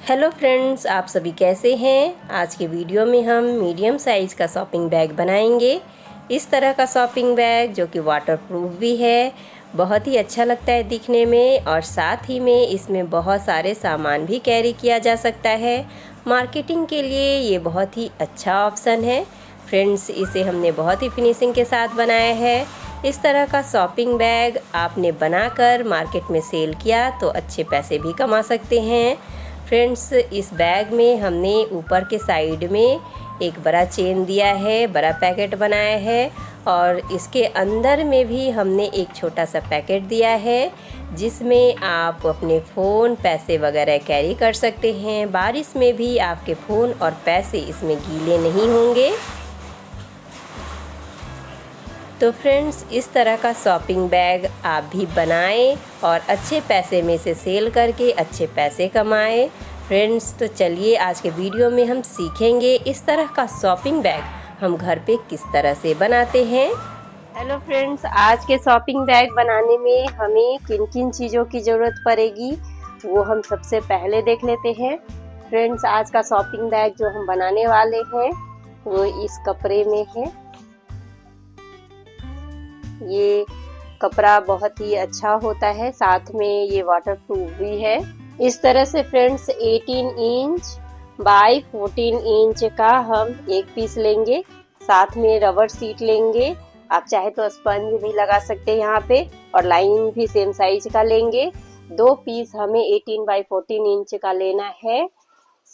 Hello friends, आप सभी कैसे हैं। आज के वीडियो में हम मीडियम साइज़ का शॉपिंग बैग बनाएंगे। इस तरह का शॉपिंग बैग जो कि वाटरप्रूफ भी है, बहुत ही अच्छा लगता है दिखने में और साथ ही में इसमें बहुत सारे सामान भी कैरी किया जा सकता है। मार्केटिंग के लिए ये बहुत ही अच्छा ऑप्शन है फ्रेंड्स। इसे हमने बहुत ही फिनिशिंग के साथ बनाया है। इस तरह का शॉपिंग बैग आपने बनाकर मार्केट में सेल किया तो अच्छे पैसे भी कमा सकते हैं फ्रेंड्स। इस बैग में हमने ऊपर के साइड में एक बड़ा चेन दिया है, बड़ा पैकेट बनाया है और इसके अंदर में भी हमने एक छोटा सा पैकेट दिया है जिसमें आप अपने फ़ोन, पैसे वगैरह कैरी कर सकते हैं। बारिश में भी आपके फ़ोन और पैसे इसमें गीले नहीं होंगे। तो फ्रेंड्स, इस तरह का शॉपिंग बैग आप भी बनाएं और अच्छे पैसे में से सेल करके अच्छे पैसे कमाएं फ्रेंड्स। तो चलिए आज के वीडियो में हम सीखेंगे इस तरह का शॉपिंग बैग हम घर पे किस तरह से बनाते हैं। हेलो फ्रेंड्स, आज के शॉपिंग बैग बनाने में हमें किन किन चीज़ों की ज़रूरत पड़ेगी वो हम सबसे पहले देख लेते हैं फ्रेंड्स। आज का शॉपिंग बैग जो हम बनाने वाले हैं वो इस कपड़े में है। ये कपड़ा बहुत ही अच्छा होता है, साथ में ये वाटरप्रूफ भी है। इस तरह से फ्रेंड्स 18 इंच बाय 14 इंच का हम एक पीस लेंगे। साथ में रबर सीट लेंगे, आप चाहे तो स्पंज भी लगा सकते हैं यहाँ पे, और लाइनिंग भी सेम साइज का लेंगे। दो पीस हमें 18 बाय 14 इंच का लेना है।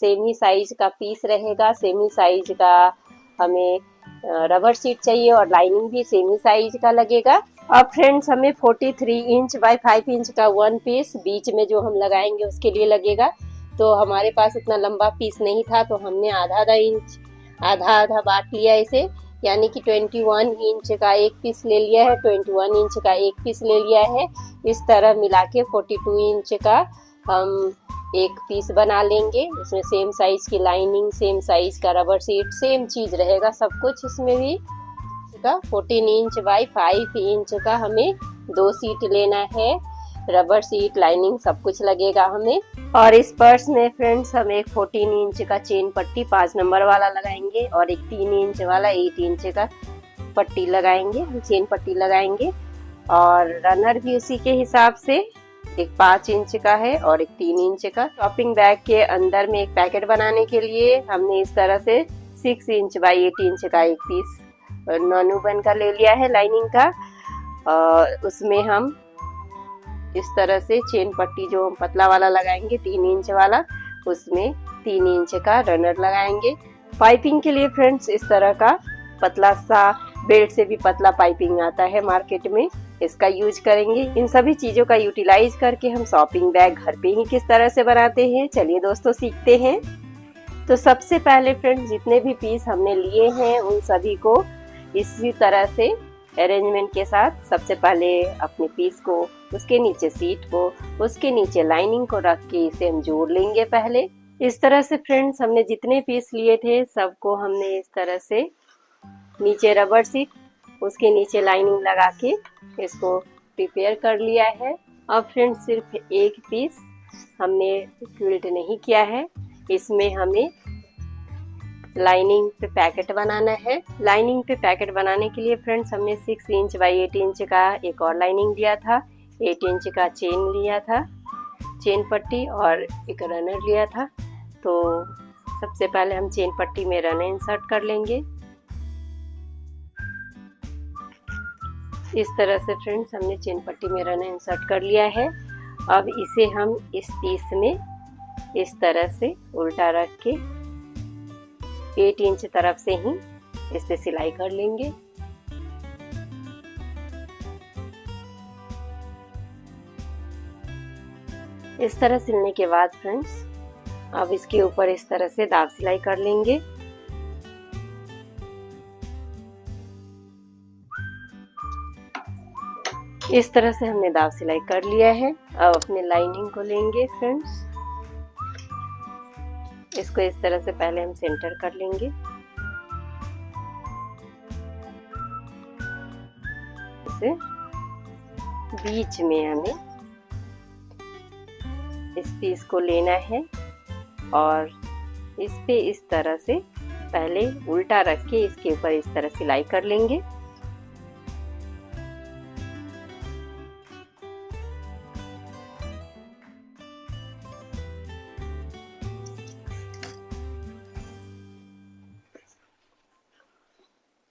सेम ही साइज का पीस रहेगा, सेम ही साइज का हमें रबर सीट चाहिए और लाइनिंग भी सेम ही साइज का लगेगा। अब फ्रेंड्स हमें 43 इंच बाय 5 इंच का वन पीस बीच में जो हम लगाएंगे उसके लिए लगेगा। तो हमारे पास इतना लंबा पीस नहीं था तो हमने आधा इंच आधा बांट लिया इसे, यानी कि 21 इंच का एक पीस ले लिया है, 21 इंच का एक पीस ले लिया है। इस तरह मिला के 42 इंच का हम एक पीस बना लेंगे। इसमें सेम साइज की लाइनिंग, सेम साइज का रबर सीट, सेम चीज रहेगा सब कुछ इसमें भी। 14 इंच बाय 5 इंच का हमें दो सीट लेना है, रबर सीट, लाइनिंग सब कुछ लगेगा हमें। और इस पर्स में फ्रेंड्स हम एक 14 इंच का चेन पट्टी 5 नंबर वाला लगाएंगे और एक 3 इंच वाला 8 इंच का पट्टी लगाएंगे, चेन पट्टी लगाएंगे। और रनर भी उसी के हिसाब से एक 5 इंच का है और एक 3 इंच का। शॉपिंग बैग के अंदर में एक पैकेट बनाने के लिए हमने इस तरह से 6 इंच बाय 8 इंच का एक पीस नॉन वुवन का ले लिया है लाइनिंग का। और उसमें हम इस तरह से चेन पट्टी जो हम पतला वाला लगाएंगे 3 इंच वाला, उसमें 3 इंच का रनर लगाएंगे। पाइपिंग के लिए फ्रेंड्स इस तरह का पतला सा, बेल्ट से भी पतला पाइपिंग आता है मार्केट में, इसका यूज करेंगे। इन सभी चीजों का यूटिलाइज करके हम शॉपिंग बैग घर पे ही किस तरह से बनाते हैं, चलिए दोस्तों सीखते हैं। तो सबसे पहले फ्रेंड्स जितने भी पीस हमने लिए हैं उन सभी को इसी तरह से अरेंजमेंट के साथ सबसे पहले अपने पीस को, उसके नीचे सीट को, उसके नीचे लाइनिंग को रख के इसे हम जोड़ लेंगे पहले। इस तरह से फ्रेंड्स हमने जितने पीस लिए थे सबको हमने इस तरह से नीचे रबर सीट, उसके नीचे लाइनिंग लगा के इसको प्रिपेयर कर लिया है। अब फ्रेंड्स सिर्फ एक पीस हमने क्विल्ट नहीं किया है, इसमें हमें लाइनिंग पे पैकेट बनाना है। लाइनिंग पे पैकेट बनाने के लिए फ्रेंड्स हमने 6 इंच बाय 8 इंच का एक और लाइनिंग लिया था, 8 इंच का चेन लिया था, चेन पट्टी और एक रनर लिया था। तो सबसे पहले हम चेन पट्टी में रनर इंसर्ट कर लेंगे। इस तरह से फ्रेंड्स हमने चेन पट्टी में रनर इंसर्ट कर लिया है। अब इसे हम इस पीस में इस तरह से उल्टा रख के 8 इंच तरफ से ही इस पे सिलाई कर लेंगे। इस तरह सिलने के बाद फ्रेंड्स अब इसके ऊपर इस तरह से दाब सिलाई कर लेंगे। इस तरह से हमने दाब सिलाई कर लिया है। अब अपने लाइनिंग को लेंगे फ्रेंड्स, इसको इस तरह से पहले हम सेंटर कर लेंगे। इसे बीच में हमें इस पीस को लेना है और इस पे इस तरह से पहले उल्टा रख के इसके ऊपर इस तरह सिलाई कर लेंगे।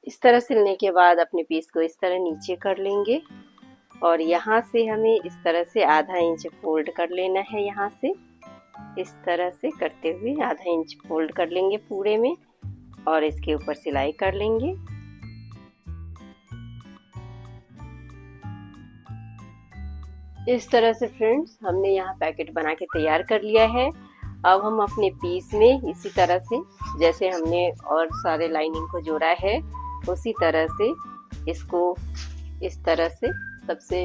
इस तरह सिलने के बाद अपने पीस को इस तरह नीचे कर लेंगे और यहाँ से हमें इस तरह से आधा इंच फोल्ड कर लेना है। यहाँ से इस तरह से करते हुए आधा इंच फोल्ड कर लेंगे पूरे में और इसके ऊपर सिलाई कर लेंगे। इस तरह से फ्रेंड्स हमने यहाँ पैकेट बना के तैयार कर लिया है। अब हम अपने पीस में इसी तरह से जैसे हमने और सारे लाइनिंग को जोड़ा है उसी तरह से इसको इस तरह से सबसे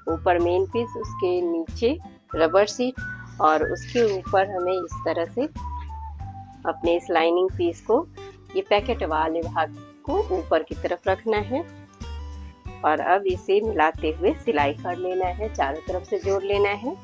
ऊपर मेन पीस, उसके नीचे रबर सीट और उसके ऊपर हमें इस तरह से अपने इस लाइनिंग पीस को ये पैकेट वाले भाग को ऊपर की तरफ रखना है और अब इसे मिलाते हुए सिलाई कर लेना है, चारों तरफ से जोड़ लेना है।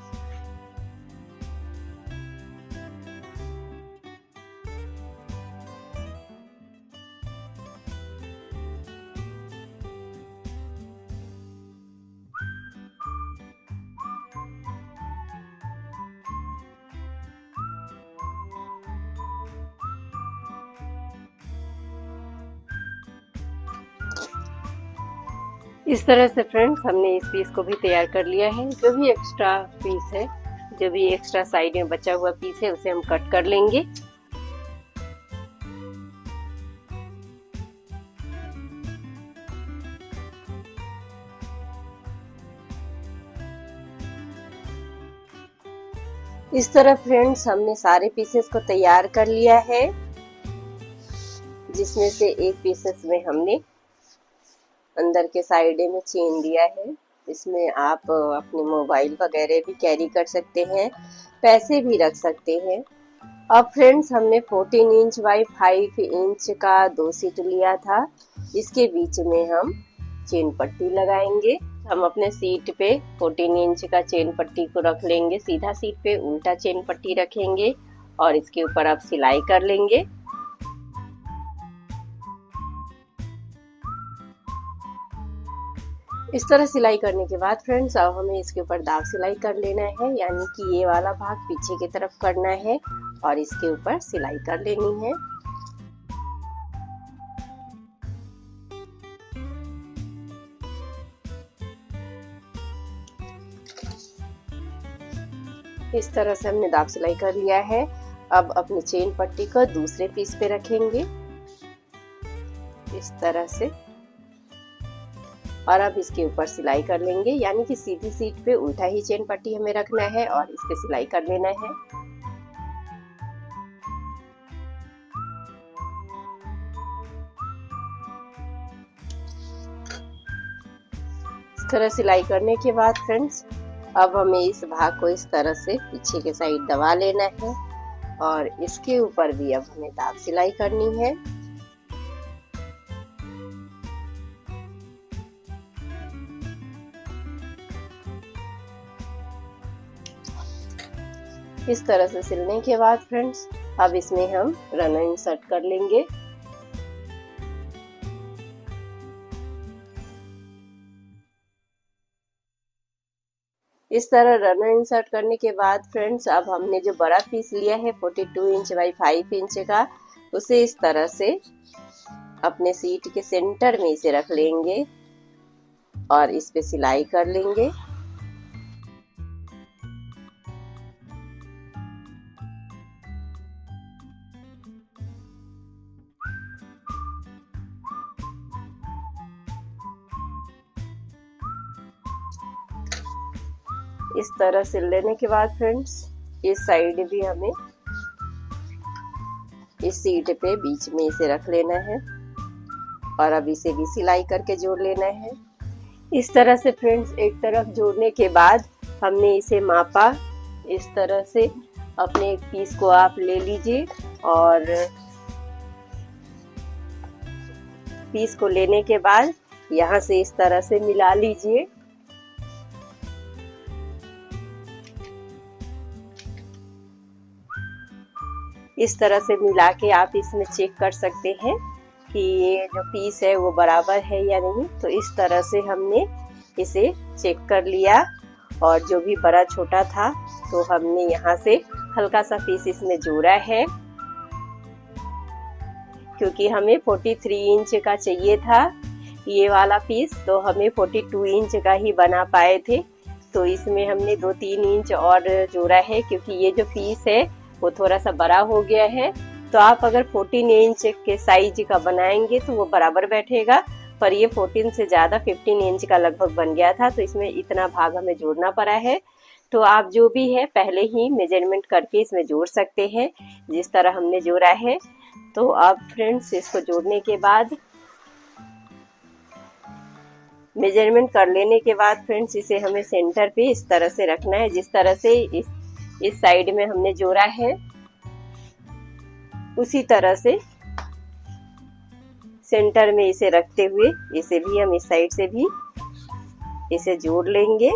इस तरह से फ्रेंड्स हमने इस पीस को भी तैयार कर लिया है। जो भी एक्स्ट्रा पीस है, जो भी एक्स्ट्रा साइड में बचा हुआ पीस है उसे हम कट कर लेंगे। इस तरह फ्रेंड्स हमने सारे पीसेस को तैयार कर लिया है, जिसमें से एक पीसेस में हमने अंदर के साइड में चेन दिया है। इसमें आप अपने मोबाइल वगैरह भी कैरी कर सकते हैं, पैसे भी रख सकते हैं। अब फ्रेंड्स हमने 14 इंच बाई 5 इंच का 2 सीट लिया था। इसके बीच में हम चेन पट्टी लगाएंगे। हम अपने सीट पे 14 इंच का चेन पट्टी को रख लेंगे, सीधा सीट पे उल्टा चेन पट्टी रखेंगे और इसके ऊपर अब सिलाई कर लेंगे। इस तरह सिलाई करने के बाद फ्रेंड्स अब हमें इसके ऊपर दाग सिलाई कर लेना है, यानी कि ये वाला भाग पीछे की तरफ करना है और इसके ऊपर सिलाई कर लेनी है। इस तरह से हमने दाग सिलाई कर लिया है। अब अपनी चेन पट्टी को दूसरे पीस पे रखेंगे इस तरह से और अब इसके ऊपर सिलाई कर लेंगे, यानी कि सीधी सीट पे उल्टा ही चेन पट्टी हमें रखना है और इस पे सिलाई कर लेना है। इस तरह सिलाई करने के बाद फ्रेंड्स अब हमें इस भाग को इस तरह से पीछे के साइड दबा लेना है और इसके ऊपर भी अब हमें दाग सिलाई करनी है। इस तरह से सिलने के बाद फ्रेंड्स अब इसमें हम रनर इंसर्ट कर लेंगे। इस तरह रनर इंसर्ट करने के बाद फ्रेंड्स अब हमने जो बड़ा पीस लिया है 42 इंच बाई 5 इंच का, उसे इस तरह से अपने सीट के सेंटर में इसे रख लेंगे और इस पे सिलाई कर लेंगे। इस तरह सिल लेने के बाद फ्रेंड्स इस साइड भी हमें इस सीट पे बीच में इसे रख लेना है और अब इसे भी सिलाई करके जोड़ लेना है। इस तरह से फ्रेंड्स एक तरफ जोड़ने के बाद हमने इसे मापा। इस तरह से अपने एक पीस को आप ले लीजिए और पीस को लेने के बाद यहाँ से इस तरह से मिला लीजिए। इस तरह से मिला के आप इसमें चेक कर सकते हैं कि ये जो पीस है वो बराबर है या नहीं। तो इस तरह से हमने इसे चेक कर लिया और जो भी बड़ा छोटा था तो हमने यहाँ से हल्का सा पीस इसमें जोड़ा है, क्योंकि हमें 43 इंच का चाहिए था ये वाला पीस, तो हमें 42 इंच का ही बना पाए थे। तो इसमें हमने 2-3 इंच और जोड़ा है, क्योंकि ये जो पीस है वो थोड़ा सा बड़ा हो गया है। तो आप अगर 14 इंच के साइज का बनाएंगे तो वो बराबर बैठेगा, पर ये 14 से ज़्यादा 15 इंच का लगभग बन गया था, तो इसमें इतना भाग हमें जोड़ना पड़ा है। तो आप जो भी है पहले ही मेजरमेंट करके इसमें जोड़ सकते हैं, जिस तरह हमने जोड़ा है। तो अब फ्रेंड्स इसको जोड़ने के बाद, मेजरमेंट कर लेने के बाद फ्रेंड्स इसे हमें सेंटर पे इस तरह से रखना है, जिस तरह से इस साइड में हमने जोड़ा है उसी तरह से सेंटर में इसे रखते हुए इसे भी हम इस साइड से भी इसे जोड़ लेंगे।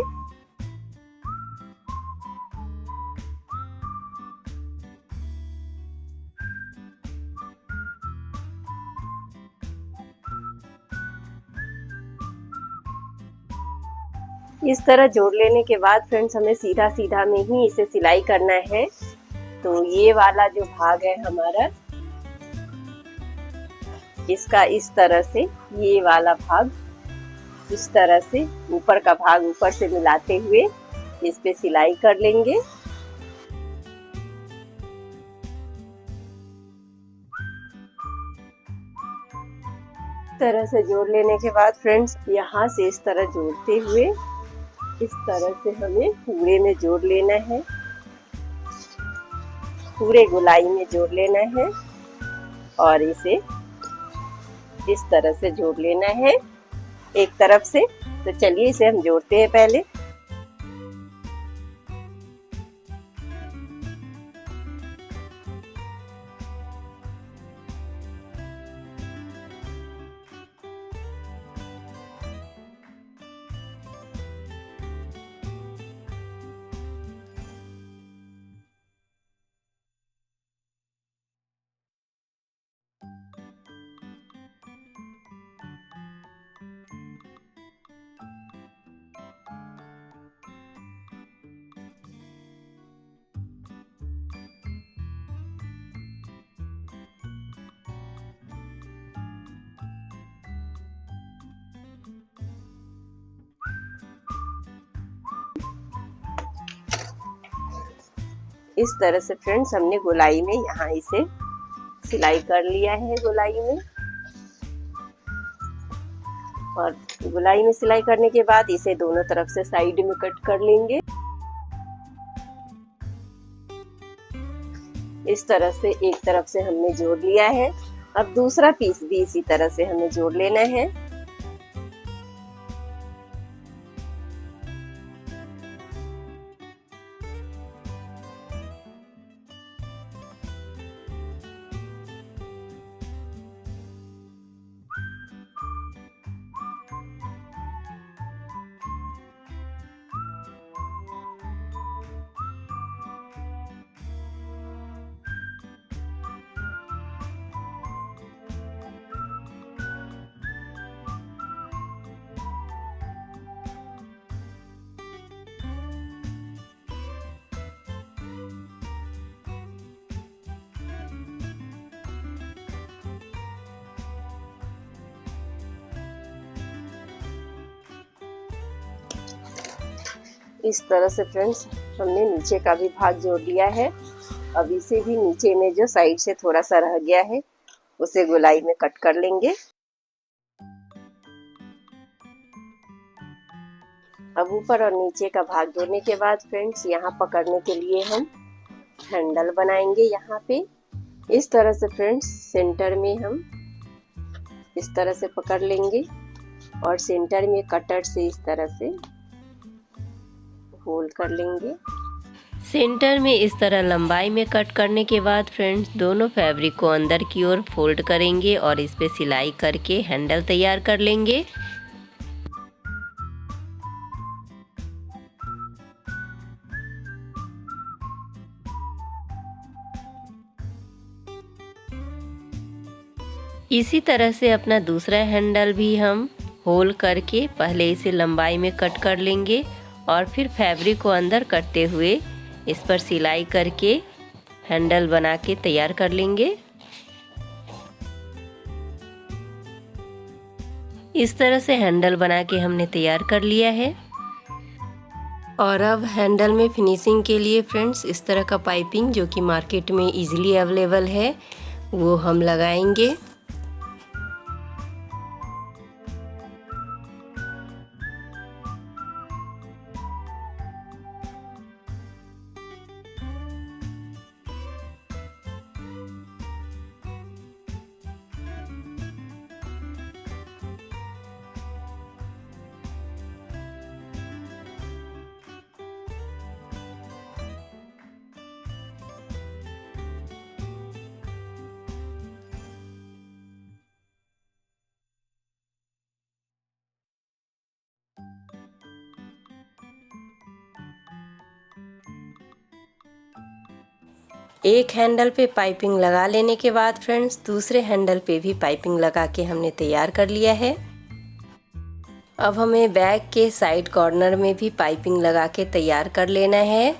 इस तरह जोड़ लेने के बाद फ्रेंड्स हमें सीधा सीधा में ही इसे सिलाई करना है। तो ये वाला जो भाग है हमारा, इसका इस तरह से ये वाला भाग इस तरह से ऊपर का भाग ऊपर से मिलाते हुए इस पे सिलाई कर लेंगे। इस तरह से जोड़ लेने के बाद फ्रेंड्स यहाँ से इस तरह जोड़ते हुए इस तरह से हमें पूरे में जोड़ लेना है, पूरे गोलाई में जोड़ लेना है और इसे इस तरह से जोड़ लेना है एक तरफ से। तो चलिए इसे हम जोड़ते हैं पहले। इस तरह से फ्रेंड्स हमने गोलाई में यहाँ इसे सिलाई कर लिया है गोलाई में, और गोलाई में सिलाई करने के बाद इसे दोनों तरफ से साइड में कट कर लेंगे। इस तरह से एक तरफ से हमने जोड़ लिया है। अब दूसरा पीस भी इसी तरह से हमें जोड़ लेना है। इस तरह से फ्रेंड्स हमने नीचे का भी भाग जोड़ लिया है। अब इसे भी नीचे में जो साइड से थोड़ा सा रह गया है उसे गोलाई में कट कर लेंगे। अब ऊपर और नीचे का भाग जोड़ने के बाद फ्रेंड्स यहाँ पकड़ने के लिए हम हैंडल बनाएंगे। यहाँ पे इस तरह से फ्रेंड्स सेंटर में हम इस तरह से पकड़ लेंगे और सेंटर में कटर से इस तरह से होल्ड कर लेंगे। सेंटर में इस तरह लंबाई में कट करने के बाद फ्रेंड्स दोनों फैब्रिक को अंदर की ओर फोल्ड करेंगे और इस पे सिलाई करके हैंडल तैयार कर लेंगे। इसी तरह से अपना दूसरा हैंडल भी हम होल करके पहले इसे लंबाई में कट कर लेंगे और फिर फैब्रिक को अंदर करते हुए इस पर सिलाई करके हैंडल बना के तैयार कर लेंगे। इस तरह से हैंडल बना के हमने तैयार कर लिया है। और अब हैंडल में फिनिशिंग के लिए फ्रेंड्स इस तरह का पाइपिंग जो कि मार्केट में इजीली अवेलेबल है वो हम लगाएंगे। एक हैंडल पे पाइपिंग लगा लेने के बाद फ्रेंड्स दूसरे हैंडल पे भी पाइपिंग लगा के हमने तैयार कर लिया है। अब हमें बैग के साइड कॉर्नर में भी पाइपिंग लगा के तैयार कर लेना है।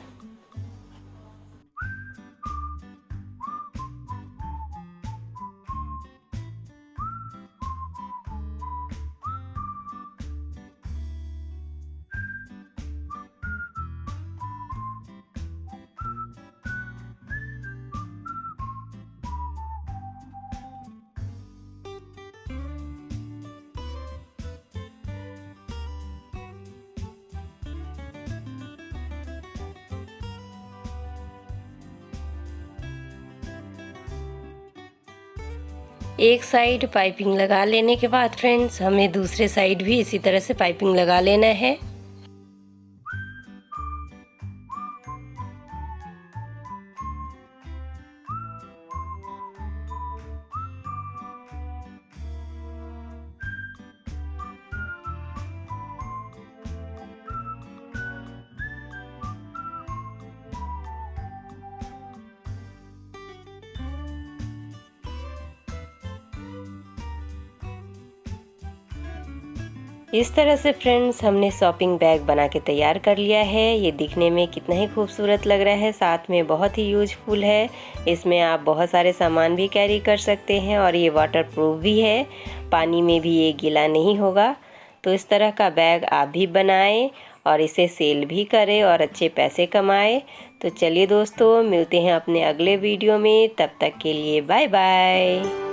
एक साइड पाइपिंग लगा लेने के बाद फ्रेंड्स हमें दूसरे साइड भी इसी तरह से पाइपिंग लगा लेना है। इस तरह से फ्रेंड्स हमने शॉपिंग बैग बना के तैयार कर लिया है। ये दिखने में कितना ही खूबसूरत लग रहा है, साथ में बहुत ही यूजफुल है। इसमें आप बहुत सारे सामान भी कैरी कर सकते हैं और ये वाटरप्रूफ भी है, पानी में भी ये गीला नहीं होगा। तो इस तरह का बैग आप भी बनाएं और इसे सेल भी करें और अच्छे पैसे कमाएं। तो चलिए दोस्तों, मिलते हैं अपने अगले वीडियो में, तब तक के लिए बाय बाय।